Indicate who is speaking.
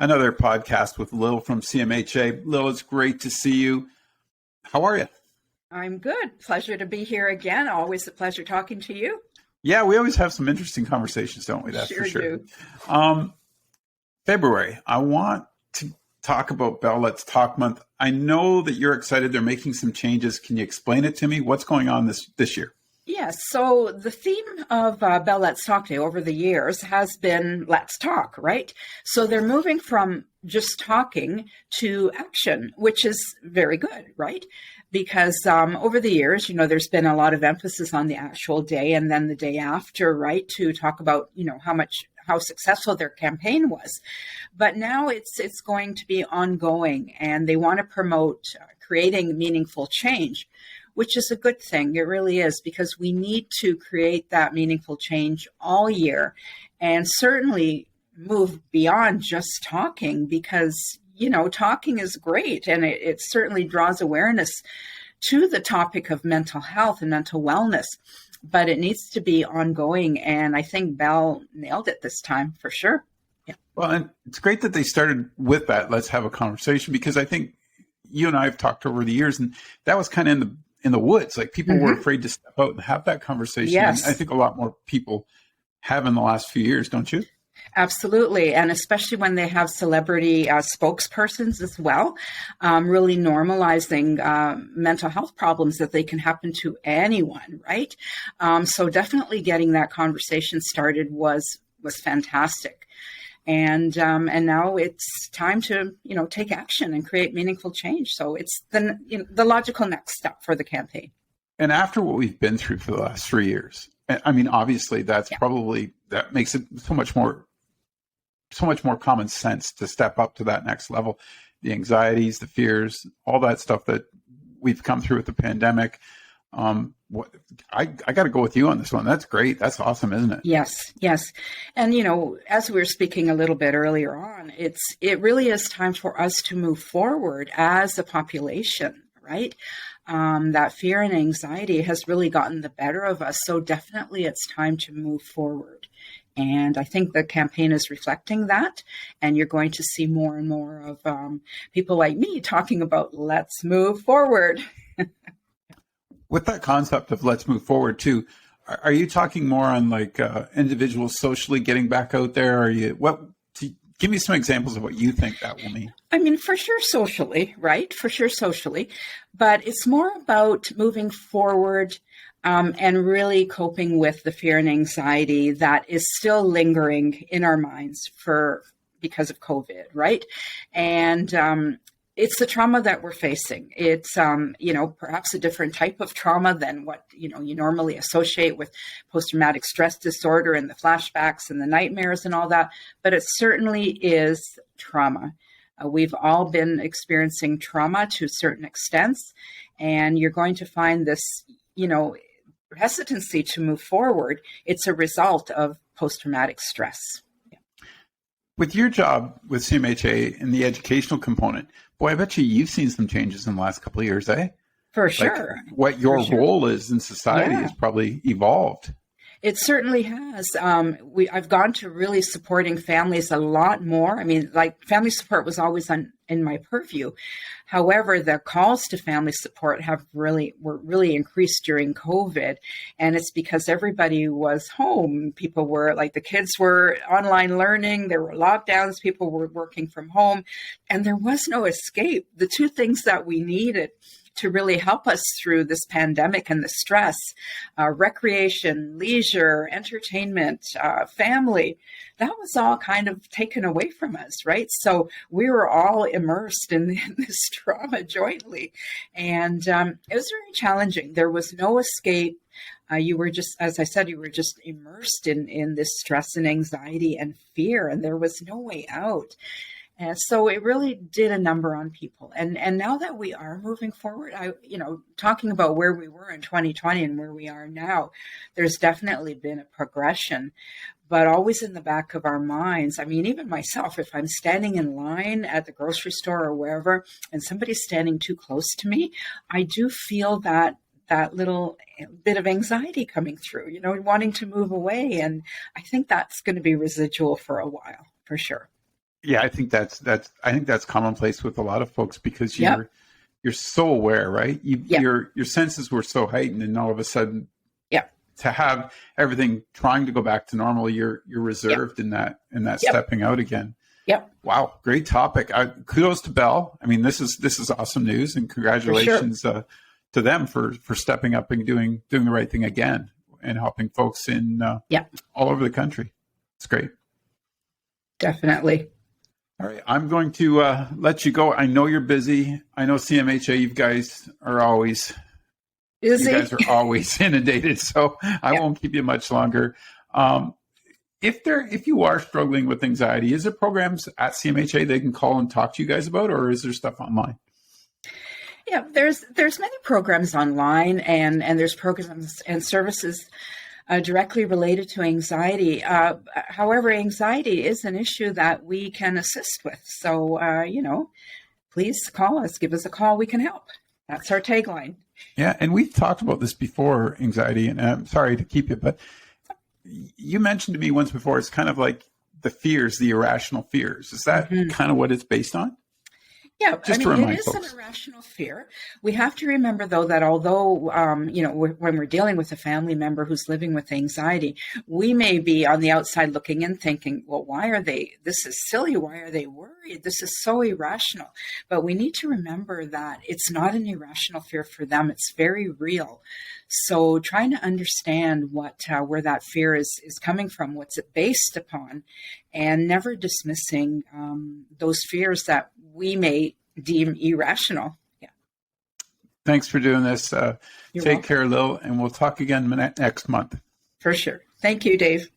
Speaker 1: another podcast with Lil from CMHA. Lil, it's great to see you. How are you?
Speaker 2: I'm good. Pleasure to be here again. Always a pleasure talking to you.
Speaker 1: Yeah, we always have some interesting conversations, don't we? That's
Speaker 2: sure
Speaker 1: for sure.
Speaker 2: Do.
Speaker 1: February, I want to talk about Bell Let's Talk Month. I know that you're excited. They're making some changes. Can you explain it to me? What's going on this year?
Speaker 2: Yes. So the theme of Bell Let's Talk Day over the years has been let's talk, right? So they're moving from just talking to action, which is very good, right? Because over the years, there's been a lot of emphasis on the actual day and then the day after, right? To talk about, how successful their campaign was. But now it's going to be ongoing, and they want to promote creating meaningful change, which is a good thing. It really is, because we need to create that meaningful change all year, and certainly move beyond just talking, because, talking is great, and it certainly draws awareness to the topic of mental health and mental wellness, but it needs to be ongoing. And I think Bell nailed it this time for sure. Yeah.
Speaker 1: Well, and it's great that they started with that. Let's have a conversation, because I think you and I have talked over the years, and that was kind of in the woods. Like, people were afraid to step out and have that conversation.
Speaker 2: Yes.
Speaker 1: And I think a lot more people have in the last few years, don't you?
Speaker 2: Absolutely. And especially when they have celebrity spokespersons as well, really normalizing mental health problems that they can happen to anyone, right? So definitely getting that conversation started was fantastic. And now it's time to, take action and create meaningful change. So it's the logical next step for the campaign.
Speaker 1: And after what we've been through for the last 3 years, I mean, obviously that makes it so much more common sense to step up to that next level. The anxieties, the fears, all that stuff that we've come through with the pandemic. I got to go with you on this one. That's great. That's awesome, isn't it?
Speaker 2: Yes. And, as we were speaking a little bit earlier on, it really is time for us to move forward as a population, right? That fear and anxiety has really gotten the better of us. So definitely it's time to move forward. And I think the campaign is reflecting that. And you're going to see more and more of people like me talking about let's move forward.
Speaker 1: With that concept of let's move forward too, are you talking more on like individuals socially getting back out there? Give me some examples of what you think that will mean.
Speaker 2: I mean, for sure socially, right? For sure socially. But it's more about moving forward and really coping with the fear and anxiety that is still lingering in our minds because of COVID, right? And it's the trauma that we're facing. It's, perhaps a different type of trauma than what, you normally associate with post-traumatic stress disorder and the flashbacks and the nightmares and all that. But it certainly is trauma. We've all been experiencing trauma to certain extents, and you're going to find this, hesitancy to move forward. It's a result of post-traumatic stress. Yeah.
Speaker 1: With your job with CMHA and the educational component, boy, I bet you've seen some changes in the last couple of years, eh?
Speaker 2: For sure.
Speaker 1: Like what your role is in society has probably evolved.
Speaker 2: It certainly has. I've gone to really supporting families a lot more. I mean, like, family support was always in my purview. However, the calls to family support were really increased during COVID. And it's because everybody was home. People were the kids were online learning. There were lockdowns. People were working from home, and there was no escape. The two things that we needed to really help us through this pandemic and the stress, recreation, leisure, entertainment, family, that was all kind of taken away from us, right? So we were all immersed in this trauma jointly. And it was very challenging. There was no escape. You were just, as I said, immersed in this stress and anxiety and fear, and there was no way out. And so it really did a number on people. And now that we are moving forward, talking about where we were in 2020 and where we are now, there's definitely been a progression, but always in the back of our minds. I mean, even myself, if I'm standing in line at the grocery store or wherever, and somebody's standing too close to me, I do feel that little bit of anxiety coming through, wanting to move away. And I think that's going to be residual for a while, for sure.
Speaker 1: Yeah, I think that's commonplace with a lot of folks because
Speaker 2: Yep.
Speaker 1: you're so aware, right?
Speaker 2: Yep.
Speaker 1: Your senses were so heightened, and all of a sudden,
Speaker 2: Yep.
Speaker 1: to have everything trying to go back to normal, you're
Speaker 2: Yep.
Speaker 1: reserved in that
Speaker 2: Yep.
Speaker 1: stepping out again.
Speaker 2: Yep.
Speaker 1: Wow, great topic. Kudos to Bell. I mean, this is awesome news, and congratulations to them for stepping up and doing the right thing again and helping folks in
Speaker 2: Yep.
Speaker 1: all over the country. It's great.
Speaker 2: Definitely.
Speaker 1: All right, I'm going to let you go. I know you're busy. I know CMHA, you guys are always inundated, so I won't keep you much longer. If you are struggling with anxiety, is there programs at CMHA they can call and talk to you guys about, or is there stuff online?
Speaker 2: Yeah, there's many programs online, and there's programs and services directly related to anxiety. However, anxiety is an issue that we can assist with. So, please call us, give us a call. We can help. That's our tagline.
Speaker 1: Yeah, and we've talked about this before, anxiety, and I'm sorry to keep you, but you mentioned to me once before, it's kind of like the fears, the irrational fears. Is that kind of what it's based on?
Speaker 2: Yeah,
Speaker 1: Just to remind
Speaker 2: it is
Speaker 1: folks.
Speaker 2: an irrational fear. We have to remember, though, that although, when we're dealing with a family member who's living with anxiety, we may be on the outside looking in thinking, well, this is silly. Why are they worried? This is so irrational. But we need to remember that it's not an irrational fear for them. It's very real. So trying to understand where that fear is coming from, what's it based upon, and never dismissing those fears that we may deem irrational. Yeah.
Speaker 1: Thanks for doing this.
Speaker 2: You're
Speaker 1: Take
Speaker 2: welcome.
Speaker 1: care, Lil, and we'll talk again next month.
Speaker 2: For sure. Thank you, Dave.